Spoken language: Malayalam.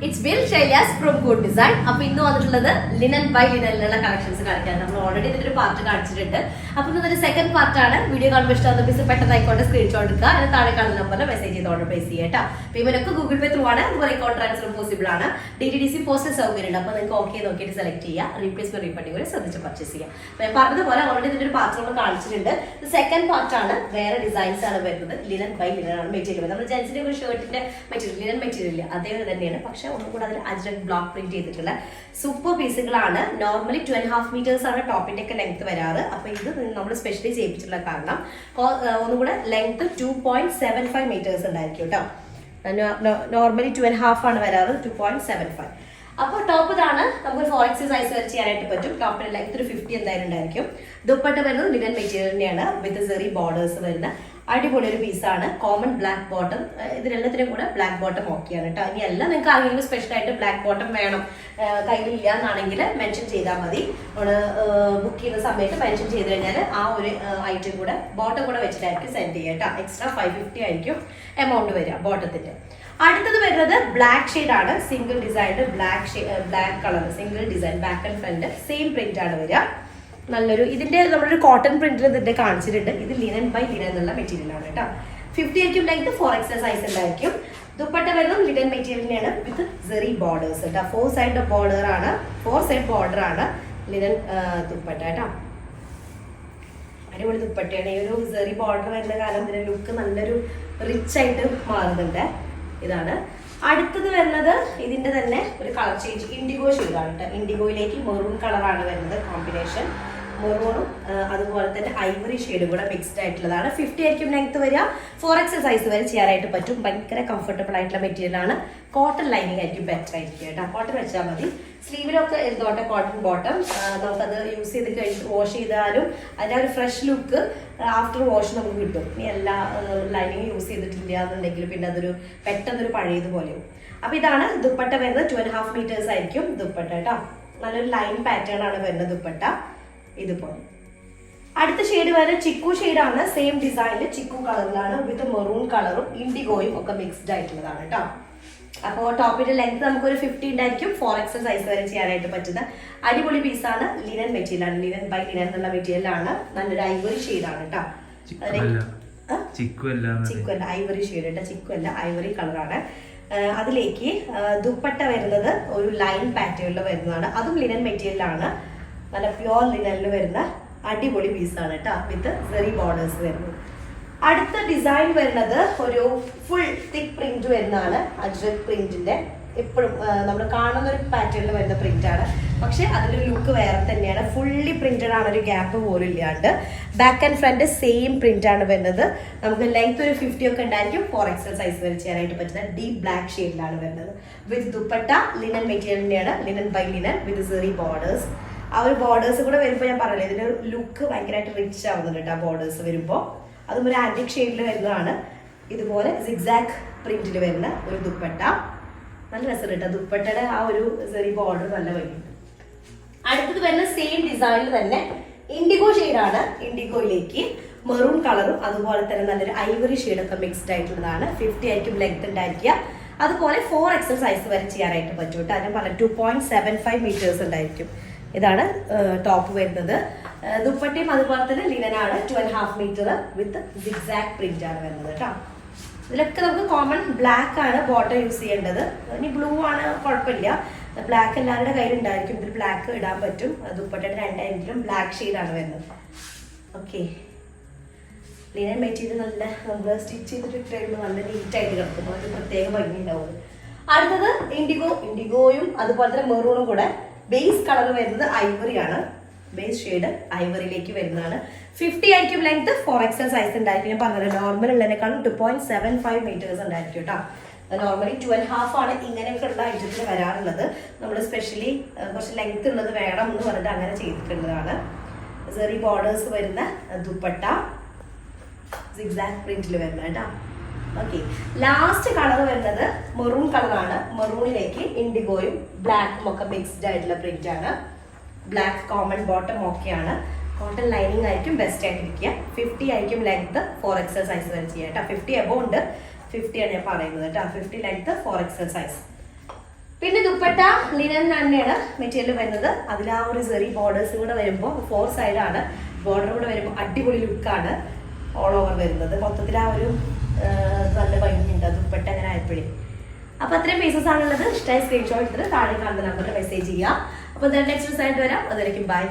It's Bill Shailas from Good Design. അപ്പോൾ ഇന്ന് വന്നിട്ടുള്ളത് ലിനൻ ബൈ ലിനനിലുള്ള കളക്ഷൻസ് കാണിക്കാൻ. നമ്മൾ ഓൾറെഡി ഇതിന്റെ ഒരു പാർട്ട് കാണിച്ചിട്ടുണ്ട്. അപ്പോൾ ഇന്നൊരു സെക്കൻഡ് പാർട്ടാണ്. വീഡിയോ കാണുമ്പോൾ ഇഷ്ടമാകുന്ന പീസ് പെട്ടെന്നായിക്കൊണ്ട് സ്ക്രീൻഷോട്ട് എടുക്കുക. അതിന് താഴെ കാണുന്ന നമ്പറിൽ മെസ്സേജ് ചെയ്ത് ഓർഡർ പ്ലേസ് ചെയ്യുക കേട്ടോ. പേയ്മെന്റ് ഗൂഗിൾ പേ ത്രൂ ആണ്. അതുപോലെ അക്കൗണ്ട് ട്രാൻസ്ഫർ പോസിബിൾ ആണ്. DTDC പോസ്റ്റൽ സൗകര്യം ഉണ്ട്. അപ്പോൾ നിങ്ങൾക്ക് ഓക്കെ നോക്കിയിട്ട് സെലക്ട് ചെയ്യുക. റീപ്ലേസ്മെന്റ് റീഫണ്ടിങ് കൂടി ശ്രദ്ധിച്ച് പർച്ചേസ് ചെയ്യുക. അപ്പോൾ ഞാൻ പറഞ്ഞതുപോലെ ഓൾറെഡി ഇതിന്റെ ഒരു പാർട്ട് നമ്മൾ കാണിച്ചിട്ടുണ്ട്. സെക്കൻഡ് പാർട്ടാണ്. വേറെ ഡിസൈൻസ് ആണ് വരുന്നത്. ലിനൻ ബൈ ലിനൻ ആണ് മെറ്റീരിയൽ. നമ്മൾ ജെൻസിന്റെ ഒരു ഷർട്ടിന്റെ മെറ്റീരിയൽ ലിനൻ മെറ്റീരിയൽ അതേപോലെ തന്നെയാണ്. പക്ഷെ ഒന്നും കൂടെ അതിൽ അജ്രക് ബ്ലോക്ക് പ്രിന്റ് ചെയ്തിട്ടുള്ള സൂപ്പർ പീസുകളാണ്. നോർമലി 2.5 മീറ്റേഴ്സ് ആണ് ടോപ്പിന്റെ ഒക്കെ ലെങ്ത് വരാറ്. അപ്പൊ ഇത് നമ്മൾ സ്പെഷ്യലി ചെയ്യിപ്പിച്ചിട്ടുള്ള കാരണം ഒന്നുകൂടെ ലെങ്ത് 2.75 മീറ്റേഴ്സ് ഉണ്ടായിരിക്കും കേട്ടോ. നോർമലി 2.5 ആണ് വരാറ്, 2.75. അപ്പോൾ ടോപ്പ് ഇതാണ്. നമുക്ക് 4X സൈസ് വരെ ചെയ്യാനായിട്ട് പറ്റും. ടോപ്പിന്റെ ലെങ്ത് ഒരു 50 എന്തായാലും ഉണ്ടായിരിക്കും. ദുപ്പട്ട വരുന്നത് ലിനൻ മെറ്റീരിയൽ തന്നെയാണ് വിത്ത് സെറി ബോർഡേഴ്സ് വരുന്ന അടിപൊളി ഒരു പീസാണ്. കോമൺ ബ്ലാക്ക് ബോട്ടം, ഇതിനെല്ലാത്തിനും കൂടെ ബ്ലാക്ക് ബോട്ടം ഓക്കെയാണ് കേട്ടോ. ഇനി എല്ലാം നിങ്ങൾക്ക് ആരെങ്കിലും സ്പെഷ്യൽ ആയിട്ട് ബ്ലാക്ക് ബോട്ടം വേണം കയ്യിലില്ല എന്നാണെങ്കിൽ മെൻഷൻ ചെയ്താൽ മതി. ബുക്ക് ചെയ്യുന്ന സമയത്ത് മെൻഷൻ ചെയ്ത് കഴിഞ്ഞാൽ ആ ഒരു ഐറ്റം കൂടെ ബോട്ടം കൂടെ വെച്ചിട്ടായിരിക്കും സെൻഡ് ചെയ്യുക കേട്ടോ. എക്സ്ട്രാ 550 ആയിരിക്കും എമൗണ്ട് വരിക ബോട്ടത്തിന്റെ. അടുത്തത് വരുന്നത് ബ്ലാക്ക് ഷെയ്ഡ് ആണ്. Single design black colour single design back and front same print ആണ് വരിക. നല്ലൊരു ഇതിന്റെ നമ്മളൊരു കോട്ടൺ പ്രിന്റിൽ ഇതിന്റെ കാണിച്ചിട്ടുണ്ട്. ഇത് ലിനൻ ബൈ ലിനൻ എന്നുള്ള മെറ്റീരിയൽ ആണ് കേട്ടോ. 50 ആയിരിക്കും ലെങ്ത്, 4X സൈസ് ഉണ്ടായിരിക്കും. ദുപ്പട്ട വരുന്നത് ലിനൻ മെറ്റീരിയലിനെയാണ് വിത്ത് സെറി ബോർഡേഴ്സ് കേട്ടോ. 4 സൈഡ് ബോർഡർ ആണ് ലിനൻ ദുപ്പട്ട കേട്ടോ. അടിപൊളി ദുപ്പട്ടയാണ്. ഈ ഒരു സെറി ബോർഡർ വരുന്ന കാലം ഇതിന്റെ ലുക്ക് നല്ലൊരു റിച്ച് ആയിട്ട് മാറുന്നുണ്ട്. ഇതാണ് അടുത്തത് വരുന്നത്. ഇതിന്റെ തന്നെ ഒരു കളർ ചേഞ്ച് ഇൻഡിഗോ ഷെയ്ഡാണ് കേട്ടോ. ഇൻഡിഗോയിലേക്ക് മെറൂൺ കളറാണ് വരുന്നത് കോമ്പിനേഷൻ. മെറൂണും അതുപോലെ തന്നെ ഐവറി ഷെയ്ഡും കൂടെ മിക്സ്ഡ് ആയിട്ടുള്ളതാണ്. 50 ആയിരിക്കും ലെങ്ത് വരിക. 4X സൈസ് വരെ ചെയ്യാനായിട്ട് പറ്റും. ഭയങ്കര കംഫർട്ടബിൾ ആയിട്ടുള്ള മെറ്റീരിയൽ ആണ്. കോട്ടൺ ലൈനിങ് ആയിരിക്കും ബെറ്റർ ആയിരിക്കും കേട്ടോ. കോട്ടൺ വെച്ചാൽ മതി. സ്ലീവിലൊക്കെ ഇരുന്നോട്ടെ കോട്ടൺ ബോട്ടം. നമുക്കത് യൂസ് ചെയ്ത് കഴിഞ്ഞ് വാഷ് ചെയ്താലും അതിൻ്റെ ഒരു ഫ്രഷ് ലുക്ക് ആഫ്റ്റർ വാഷ് നമുക്ക് കിട്ടും. ഇനി എല്ലാ ലൈനിങ് യൂസ് ചെയ്തിട്ടില്ല എന്നുണ്ടെങ്കിൽ പിന്നെ അതൊരു പെട്ടെന്നൊരു പഴയതുപോലെയും. അപ്പൊ ഇതാണ് ദുപ്പട്ട വരുന്നത്. 2.5 മീറ്റേഴ്സ് ആയിരിക്കും ദുപ്പട്ട കേട്ടോ. നല്ലൊരു ലൈൻ പാറ്റേൺ ആണ് വരുന്നത് ദുപ്പട്ട ഇതുപോലെ. അടുത്ത ഷെയ്ഡ് വരുന്നത് ചിക്കു ഷെയ്ഡാണ്. സെയിം ഡിസൈനിൽ ചിക്കു കളറിലാണ് വിത്ത് മെറൂൺ കളറും ഇൻഡിഗോയും ഒക്കെ മിക്സ്ഡ് ആയിട്ടുള്ളതാണ് കേട്ടോ. അപ്പോൾ ടോപ്പിന്റെ ലെങ്ത് നമുക്കൊരു 50 ഉണ്ടായിരിക്കും. 4X സൈസ് വരെ ചെയ്യാനായിട്ട് പറ്റുന്ന അടിപൊളി പീസാണ്. ലിനൻ മെറ്റീരിയൽ ആണ്. ലിനൻ ബൈ ലിനൻ എന്നുള്ള മെറ്റീരിയൽ ആണ്. നല്ലൊരു ഐവറി ഷെയ്ഡാണ് കേട്ടോ. ചിക്കു അല്ല ഐവറി ഷെയ്ഡ് കേട്ടോ. ചിക്കു അല്ല ഐവറി കളറാണ്. അതിലേക്ക് ദുപ്പട്ട വരുന്നത് ഒരു ലൈൻ പാറ്റേണിൽ വരുന്നതാണ്. അതും ലിനൻ മെറ്റീരിയലാണ്. നല്ല പ്യുവർ ലിനനിൽ വരുന്ന അടിപൊളി പീസാണ് കേട്ടോ വിത്ത് സെറി ബോർഡേഴ്സ് വരുന്നത്. അടുത്ത ഡിസൈൻ വരുന്നത് ഒരു ഫുൾ തിക്ക് പ്രിന്റ് വരുന്നതാണ്. അജ്രക് പ്രിന്റിന്റെ എപ്പോഴും നമ്മൾ കാണുന്ന ഒരു പാറ്റേണിൽ വരുന്ന പ്രിന്റ് ആണ്. പക്ഷെ അതിന്റെ ലുക്ക് വേറെ തന്നെയാണ്. ഫുള്ളി പ്രിന്റഡ് ആണ്, ഒരു ഗ്യാപ്പ് പോലും ഇല്ലാണ്ട്. Back and front same print ആണ് വരുന്നത്. നമുക്ക് ലെങ്ത് ഒരു 50 ഒക്കെ ഉണ്ടായിരിക്കും. 4X സൈസ് വരെ ചെയ്യാനായിട്ട് പറ്റുന്ന ഡീപ് ബ്ലാക്ക് ഷെയ്ഡിലാണ് വരുന്നത്. വിത്ത് ദുപ്പട്ട ലിനൻ മെറ്റീരിയലിന്റെയാണ്. Linen by linen with zari borders. ആ ഒരു ബോർഡേഴ്സ് കൂടെ വരുമ്പോൾ ഞാൻ പറയില്ല, ഇതിന്റെ ലുക്ക് ഭയങ്കരമായിട്ട് റിച്ച് ആവുന്നുണ്ട് കേട്ടോ. ബോർഡേഴ്സ് വരുമ്പോൾ അതും ഒരു ആന്റിക് ഷെയ്ഡിൽ വരുന്നതാണ്. ഇതുപോലെ സിഗ്സാഗ് പ്രിന്റിൽ വരുന്ന ഒരു ദുപ്പട്ട. നല്ല രസം കേട്ടോ. ദുപ്പട്ടയുടെ ആ ഒരു സെറി ബോർഡർ നല്ല ഭംഗിയുണ്ട്. അടുത്തത് വരുന്ന സെയിം ഡിസൈനിൽ തന്നെ ഇൻഡിഗോ ഷെയ്ഡാണ്. ഇൻഡിഗോയിലേക്ക് മെറൂൺ കളറും അതുപോലെ തന്നെ നല്ലൊരു ഐവറി ഷെയ്ഡൊക്കെ മിക്സ്ഡ് ആയിട്ടുള്ളതാണ്. 50 ആയിരിക്കും ലെങ്ത് ഉണ്ടായിരിക്കുക. അതുപോലെ 4X സൈസ് വരെ ചെയ്യാനായിട്ട് പറ്റും കേട്ടോ. ഞാൻ പറഞ്ഞു 2.75 മീറ്റേഴ്സ് ഉണ്ടായിരിക്കും. ഇതാണ് ടോപ്പ് വരുന്നത്. ദുപ്പട്ടയും അതുപോലെ തന്നെ ലിനനാണ്. 2.5 മീറ്റർ വിത്ത് സിഗ്സാഗ് പ്രിന്റ് ആണ് വരുന്നത് കേട്ടോ. ഇതിലൊക്കെ നമുക്ക് കോമൺ ബ്ലാക്ക് ആണ് ബോട്ടം യൂസ് ചെയ്യേണ്ടത്. ഇനി ബ്ലൂ ആണ് കുഴപ്പമില്ല. ബ്ലാക്ക് എല്ലാവരുടെ കയ്യിലുണ്ടായിരിക്കും. ഇതിൽ ബ്ലാക്ക് ഇടാൻ പറ്റും. ദുപ്പട്ടയുടെ 2 എൻഡിലും ബ്ലാക്ക് ഷെയ്ഡാണ് വരുന്നത്. ഓക്കെ, ലിനൻ മെറ്റീരിയൽ നല്ല നമ്മൾ സ്റ്റിച്ച് ചെയ്തിട്ട് നല്ല നീറ്റായിട്ട് കിടക്കും. ഒരു പ്രത്യേക ഭംഗി ഉണ്ടാവും. അടുത്തത് ഇൻഡിഗോയും അതുപോലെ തന്നെ മെറൂണും കൂടെ ബേസ് കളർ വരുന്നത് ഐവറി ആണ്. ബേസ് ഷെയ്ഡ് ഐവറിയിലേക്ക് വരുന്നതാണ്. 50 ആയിരിക്കും ലെങ്ത്. 4X സൈസ് ഉണ്ടായിരിക്കും. ഞാൻ പറഞ്ഞത് നോർമൽ ഉള്ളതിനേക്കാളും 2.75 മീറ്റേഴ്സ് ഉണ്ടായിരിക്കും കേട്ടോ. നോർമലി 2.5 ആണ് ഇങ്ങനെയൊക്കെ ഉള്ള ഐറ്റത്തിന് വരാറുള്ളത്. നമ്മൾ സ്പെഷ്യലി കുറച്ച് ലെങ്ത് ഉള്ളത് വേണം എന്ന് പറഞ്ഞിട്ട് അങ്ങനെ ചെയ്തിട്ടുള്ളതാണ്. സെറി ബോർഡേഴ്സ് വരുന്ന ദുപ്പട്ട സിഗ്സാഗ് പ്രിന്റിൽ വരുന്ന കേട്ടോ. ഓക്കെ, ലാസ്റ്റ് കളർ വരുന്നത് മെറൂൺ കളറാണ്. മെറൂണിലേക്ക് ഇൻഡിഗോയും ബ്ലാക്കും ഒക്കെ മിക്സ്ഡ് ആയിട്ടുള്ള പ്രിന്റ് ആണ്. ബ്ലാക്ക് കോമൺ ബോട്ടം ഒക്കെയാണ്. കോട്ടൺ ലൈനിങ് ആയിരിക്കും ബെസ്റ്റ് ആയിട്ടിരിക്കുക. 50 ആയിരിക്കും ലെങ്ത്. 4X സൈസ് വരെ ചെയ്യാം കേട്ടോ. 50 എബോ ഉണ്ട്. 50 ആണ് ഞാൻ പറയുന്നത് കേട്ടോ. 50 ലെങ്ത്, 4X സൈസ്. പിന്നെ ദുപ്പട്ട ലിനൻ തന്നെയാണ് മെറ്റീരിയൽ വരുന്നത്. അതിൽ ആ ഒരു ചെറിയ ബോർഡേഴ്സ് കൂടെ വരുമ്പോൾ 4 സൈഡാണ്, ബോർഡർ കൂടെ വരുമ്പോൾ അടിപൊളി ലുക്കാണ് ഓൾ ഓവർ വരുന്നത്. മൊത്തത്തിൽ ആ ഒരു നല്ല ഭംഗിയുണ്ട് ദുപ്പട്ട അങ്ങനെ ആയപ്പോഴേ. അപ്പൊ അത്രയും പീസസ് ആണുള്ളത്. ഇഷ്ടമായ സ്ക്രീൻഷോട്ട് എടുത്തിട്ട് താഴെ കാണുന്ന നമ്പറിൽ മെസ്സേജ് ചെയ്യാം. അപ്പൊ നെക്സ്റ്റ് ദിവസമായിട്ട് വരാം. അതുവരെയും ബൈ.